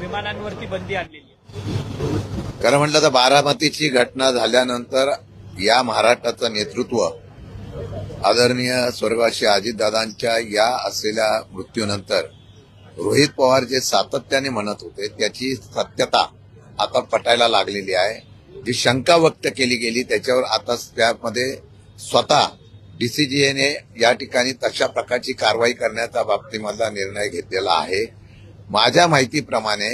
विमानांवरती बंदी आणलेली आहे। खरं म्हटलं तर बारामतीची घटना झाल्यानंतर या महाराष्ट्राचं नेतृत्व आदरणीय स्वर्गवासी अजितदादांच्या या असलेल्या मृत्यूनंतर रोहित पवार जे सातत्याने म्हणत होते त्याची सत्यता आता पटायला लागलेली आहे। जी शंका व्यक्त केली गेली त्याच्यावर आता त्यामध्ये स्वतः डीसीजीएने या ठिकाणी तशा प्रकारची कारवाई करण्याचा बाबतीमधला निर्णय घेतलेला आहे। माझ्या माहितीप्रमाणे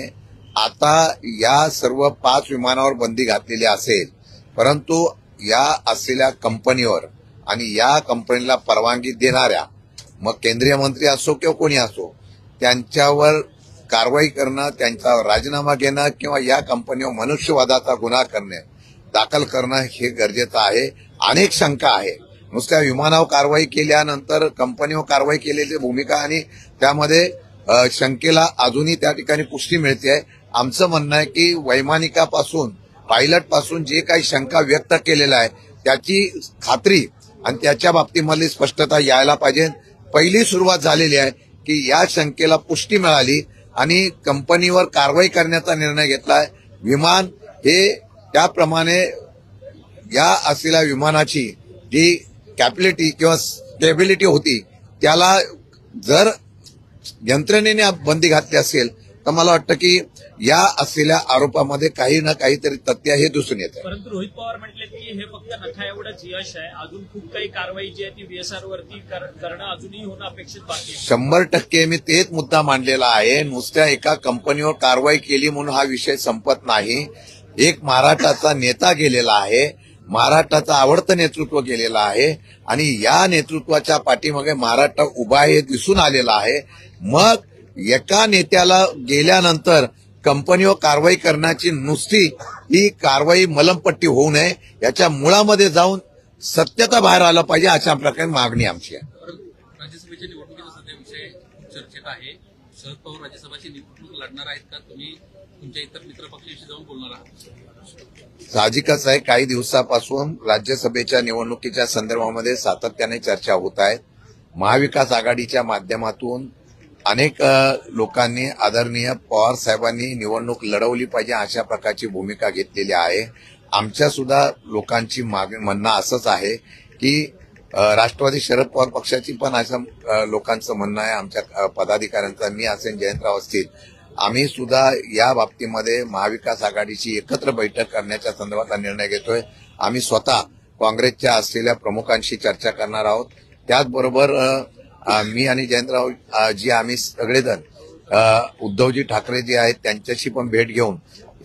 आता या सर्व 5 विमानावर बंदी घातलेली असेल, परंतु या असलेल्या कंपनीवर आणि या कंपनीला परवानगी देणाऱ्या मग केंद्रीय मंत्री असो किंवा कोणी असो त्यांच्यावर कारवाई करणं, त्यांचा राजीनामा घेणं किंवा या कंपनीवर मनुष्यवधाचा गुन्हा दाखल करणं हे गरजेचं आहे। अनेक शंका आहे। नुसत्या विमानावर कारवाई केल्यानंतर कंपनीवर कारवाई केलेली भूमिका आणि त्यामध्ये शंकेला अजूनही त्या ठिकाणी पुष्टी मिळते आहे। आमचं म्हणणं आहे की वैमानिकापासून पायलटपासून जे काही शंका व्यक्त केलेला आहे त्याची खात्री आणि त्याच्या बाबतीमधली स्पष्टता यायला पाहिजे। पहिली सुरुवात झालेली आहे की या शंकेला पुष्टी मिळाली आणि कंपनीवर कारवाई करण्याचा निर्णय घेतलाय। विमान हे त्याप्रमाणे या असलेल्या विमानाची जी कॅपॅसिटी किंवा स्टेबिलिटी होती त्याला जर यंत्रणेने बंदी घातली असेल तर मला वाटतं की या असलेल्या आरोपामध्ये काही ना काहीतरी तथ्य हे दिसून येतं। परंतु रोहित पवार म्हटले की हे फक्त नखा एवढंच यश आहे, अजून खूप काही कारवाई जी आहे ती VSR वरती करणं अजूनही होणं अपेक्षित बाकी आहे। 100% मी तेच मुद्दा मांडलेला आहे। नुसत्या एका कंपनीवर कारवाई केली म्हणून हा विषय संपत नाही। एक महाराष्ट्राचा नेता गेलेला आहे, महाराष्ट्राचं आवडतं नेतृत्व गेलेलं आहे आणि या नेतृत्वाच्या पाठीमागे महाराष्ट्र उभा आहे हे दिसून आलेलं आहे। मग एका नेत्याला गेल्यानंतर कंपनीवर कारवाई करण्याची नुसती ही कारवाई मलमपट्टी होऊ नये, याच्या मुळामध्ये जाऊन सत्यता बाहेर आलं पाहिजे अशा प्रकारे मागणी आमची आहे। राज्यसभेच्या निवडणुकीचा सध्या विषय चर्चेत आहे। शरद पवार राज्यसभेची निवडणूक लढणार आहेत का? तुम्ही तुमच्या इतर मित्रपक्षाशी जाऊन बोलणार आहात? साहजिकच आहे, काही दिवसापासून राज्यसभेच्या निवडणुकीच्या संदर्भामध्ये सातत्याने चर्चा होत आहेत। महाविकास आघाडीच्या माध्यमातून अनेक लोकांनी आदरणीय पवार साहेबांनी निवडणूक लढवली पाहिजे अशा प्रकारची भूमिका घेतलेली आहे। आमच्या सुद्धा लोकांची म्हणणं असंच आहे की राष्ट्रवादी शरद पवार पक्षाची पण असं लोकांचं म्हणणं आहे, आमच्या पदाधिकाऱ्यांचं, मी असेल जयंतराव असतील, आम्ही सुद्धा या बाबतीमध्ये महाविकास आघाडीची एकत्र बैठक करण्याच्या संदर्भातला निर्णय घेतोय। आम्ही स्वतः काँग्रेसच्या असलेल्या प्रमुखांशी चर्चा करणार आहोत। त्याचबरोबर मी आणि जयंतराव जी आम्ही सगळेजण उद्धवजी ठाकरे जे आहेत त्यांच्याशी पण भेट घेऊन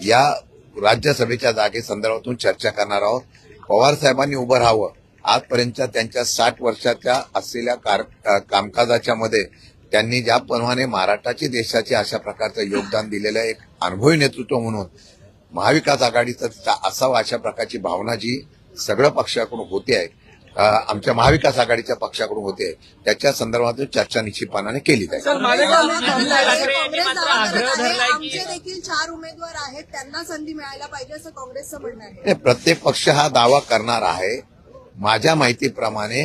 या राज्यसभेच्या जागेसंदर्भातून चर्चा करणार आहोत। पवार साहेबांनी उभं राहावं, आजपर्यंत त्यांच्या 60 वर्षाच्या असलेल्या कामकाजाच्या मध्ये त्यांनी ज्याप्रमाणे महाराष्ट्राची देशाचे अशा प्रकारचं योगदान दिलेलं एक अनुभवी नेतृत्व म्हणून महाविकास आघाडीचं असावं अशा प्रकारची भावना जी सगळ्या पक्षाकडून होते आहे, आमच्या महाविकास आघाडीच्या पक्षाकडून होते, त्याच्या संदर्भात चर्चा निश्चितपणाने केली जाईल। आमचे देखील 4 उमेदवार आहेत, त्यांना संधी मिळायला पाहिजे असं काँग्रेसचं म्हणणं आहे। प्रत्येक पक्ष हा दावा करणार आहे। माझ्या माहितीप्रमाणे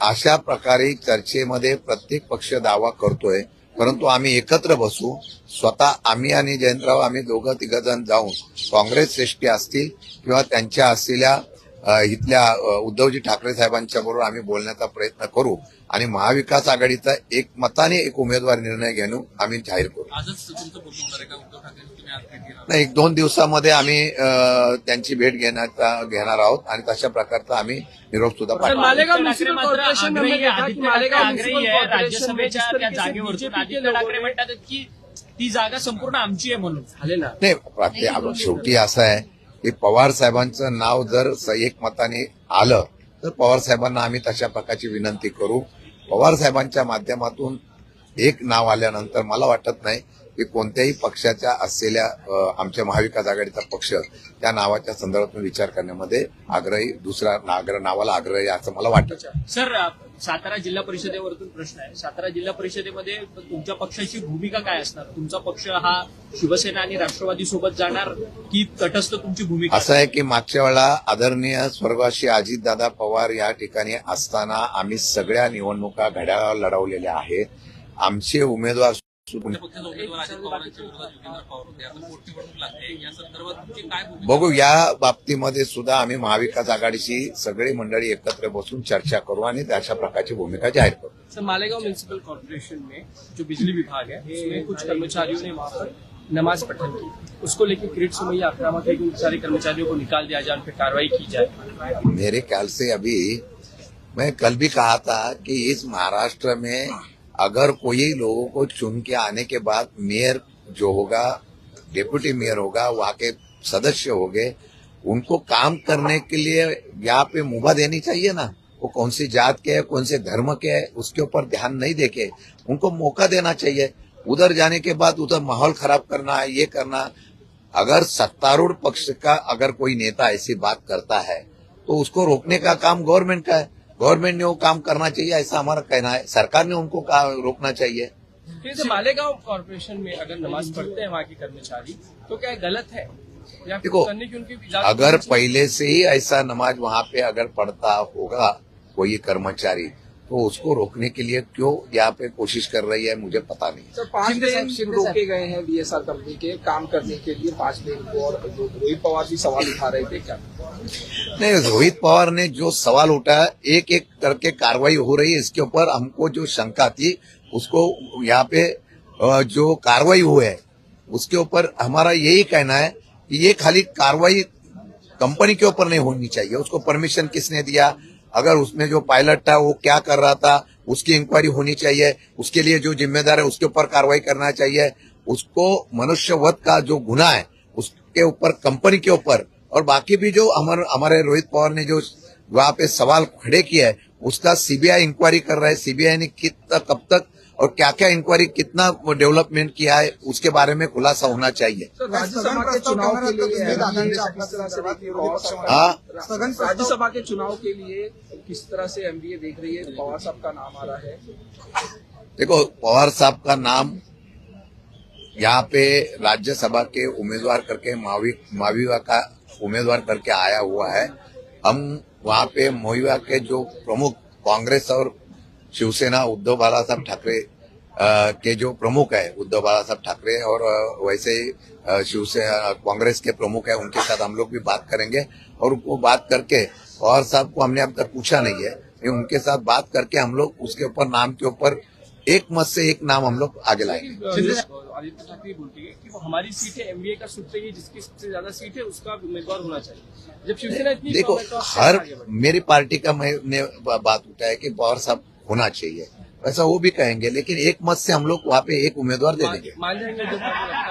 अशा प्रकारे चर्चेमध्ये प्रत्येक पक्ष दावा करतोय, परंतु आम्ही एकत्र बसू, स्वतः आम्ही आणि जयंतराव आम्ही दोघं तिघजण जाऊन काँग्रेस श्रेष्ठी असतील किंवा त्यांच्या असलेल्या इथल्या उद्धवजी ठाकरे साहेबांच्या बरोबर आम्ही बोलण्याचा प्रयत्न करू आणि महाविकास आघाडीचा एकमताने एक उमेदवार निर्णय घेऊन आम्ही जाहीर करू। आजच तुमचं बोलणं होणार आहे का उद्धव ठाकरे? तुम्ही आज भेट घेणार? नाही, 1-2 दिवसामध्ये आम्ही त्यांची भेट घेणार आहोत आणि तशा प्रकारचा आम्ही निरोप सुद्धा पाठवू। राज्यसभेच्या जागेवरती आदित्य ठाकरे म्हणतात की ती जागा संपूर्ण आमची आहे म्हणून झालेला नाही। शेवटी असं आहे की पवार साहेबांचं नाव जर एकमताने आलं तर पवार साहेबांना आम्ही तशा प्रकारची विनंती करू। पवार साहेबांच्या माध्यमातून एक नाव आल्यानंतर मला वाटत नाही की कोणत्याही पक्षाच्या असलेल्या आमच्या महाविकास आघाडीचा पक्ष त्या नावाच्या संदर्भातून विचार करण्यामध्ये आग्रही, दुसऱ्या नावाला आग्रही असं मला वाटतं। सर, सातारा जिल्हा परिषदेवरतून प्रश्न आहे। सातारा जिल्हा परिषदेमध्ये तुमच्या पक्षाची भूमिका काय असणार? तुमचा पक्ष हा शिवसेना आणि राष्ट्रवादी सोबत जाणार की तटस्थ तुमची भूमिका? असं आहे की मागच्या वेळेला आदरणीय स्वर्गवासी अजितदादा पवार या ठिकाणी असताना आम्ही सगळ्या निवडणुका घड्याळावर लढवलेल्या आहेत। आमचे उमेदवार तुमच्या पक्षाचे उमेदवार अजित पवारांच्या विरोधात योगेंद्र पवार होते. आता पोटनिवडणूक लागते, या संदर्भात तुमची काय भूमिका? बघू, या बाबतीमध्ये सुद्धा आम्ही महाविकास आघाडीशी सगळी मंडळी एकत्र बसून चर्चा करू आणि अशा प्रकारची भूमिका जाहीर करू. सर, मालेगांव म्यूनिसिपल कॉर्पोरेशन में जो बिजली विभाग है उसमें कुछ कर्मचारियों ने वहां पर नमाज पठन की, उसको लेकर किरीट सुमैया आक्रामक है कि उन सारे कर्मचारियों को निकाल दिया जाए, उन पर कार्रवाई की जाए। मेरे ख्याल से अभी मैं कल भी कहा था कि इस महाराष्ट्र में अगर कोई लोगों को चुन के आने के बाद मेयर जो होगा, डेप्यूटी मेयर होगा, वहाँ के सदस्य होंगे, उनको काम करने के लिए यहाँ पे मुभा देनी चाहिए ना। वो कौन सी जात के है, कौन से धर्म के है, उसके ऊपर ध्यान नहीं देके उनको मौका देना चाहिए। उधर जाने के बाद उधर माहौल खराब करना है, ये करना। अगर सत्तारूढ़ पक्ष का अगर कोई नेता ऐसी बात करता है तो उसको रोकने का काम गवर्नमेंट का है। गवर्नमेंट ने वो काम करना चाहिए, ऐसा हमारा कहना है। सरकार ने उनको रोकना चाहिए। जैसे मालेगांव कॉर्पोरेशन में अगर नमाज पढ़ते हैं वहाँ के कर्मचारी, तो क्या गलत है या देखो, करने की उनकी इजाजत अगर होनी चाहिए? पहले से ही ऐसा नमाज वहाँ पे अगर पढ़ता होगा कोई कर्मचारी, तो उसको रोकने के लिए क्यों यहाँ पे कोशिश कर रही है, मुझे पता नहीं। सर 5 दिन रोके गए हैं बीएसआर कंपनी के काम करने के लिए 5 दिन को, और रोहित पवार भी सवाल उठा रहे थे क्या? नहीं, रोहित पवार ने जो सवाल उठाया, एक एक करके कार्रवाई हो रही है। इसके ऊपर हमको जो शंका थी उसको यहाँ पे जो कार्रवाई हुई है उसके ऊपर हमारा यही कहना है कि ये खाली कार्रवाई कंपनी के ऊपर नहीं होनी चाहिए। उसको परमिशन किसने दिया, अगर उसमें जो पायलट था वो क्या कर रहा था, उसकी इंक्वायरी होनी चाहिए। उसके लिए जो जिम्मेदार है उसके ऊपर कार्रवाई करना चाहिए। उसको मनुष्यवध का जो गुनाह है उसके ऊपर कंपनी के ऊपर, और बाकी भी जो हमारे रोहित पवार ने जो वहां पे सवाल खड़े किए है उसका सीबीआई इंक्वायरी कर रहा है। सीबीआई ने कितना, कब तक और क्या क्या इंक्वायरी, कितना डेवलपमेंट किया है, उसके बारे में खुलासा होना चाहिए। सर राज्यसभा के चुनाव के लिए राज्यसभा के चुनाव के लिए किस तरह से एमबीए देख रही है? पवार साहब का नाम आ रहा है। देखो, पवार साहब का नाम यहाँ पे राज्यसभा के उम्मीदवार करके माविवा का उम्मीदवार करके आया हुआ है। हम वहाँ पे माविवा के जो प्रमुख कांग्रेस और शिवसेना उद्धव बाला साहब ठाकरे के जो प्रमुख है, उद्धव बाला साहब ठाकरे, और वैसे ही शिवसेना कांग्रेस के प्रमुख है, उनके साथ हम लोग भी बात करेंगे। और उनको बात करके, पवार साहब को हमने अब तक पूछा नहीं है, उनके साथ बात करके हम लोग उसके ऊपर नाम के ऊपर एक मत से एक नाम हम लोग आगे लाएंगे। आदित्य ठाकरे बोलती है कि वो हमारी सीट है, एमबीए का सूत्र है, जिसकी सबसे ज्यादा सीट है उसका उम्मीदवार होना चाहिए। जब शिवसेना इतनी देखो, कम है तो आप हर कैसे आगे बढ़े? मेरी पार्टी का मैंने बात उठा है कि पवार साहब होना चाहिए, वैसा वो भी कहेंगे, लेकिन एक मत से हम लोग वहाँ पे एक उम्मीदवार दे देंगे। मान जाएंगे जो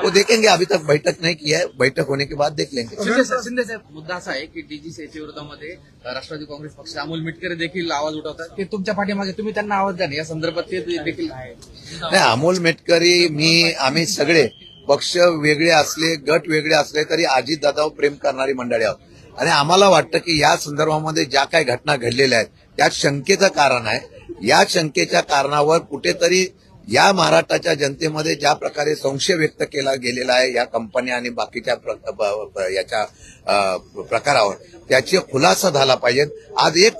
वो देखेंगे, अभी तक बैठक नहीं किया है, बैठक होने के बाद देख लेंगे। शिंदे साहेब, मुद्दा असा आहे की डीजीसीच्या विरोधामध्ये राष्ट्रवादी काँग्रेस पक्ष अमोल मिटकरी देखील आवाज उठवतात की तुमच्या पाठीमागे तुम्ही त्यांना आवाज द्या. या संदर्भात ते देखील नाही, अमोल मेटकरी, आम्ही सगळे पक्ष वेगळे असले, गट वेगळे असले तरी अजितदादावर प्रेम करणारी मंडळी आहोत. आणि आम्हाला वाटतं की या संदर्भामध्ये ज्या काही घटना घडलेल्या आहेत त्यात शंकेचं कारण आहे. या शंकेच्या कारणावर कुठेतरी या महाराष्ट्राच्या जनतेमध्ये ज्या प्रकारे संशय व्यक्त केला गेलेला आहे या कंपनी आणि बाकीच्या याच्या प्रकारावर, त्याची खुलासा झाला पाहिजे. आज एक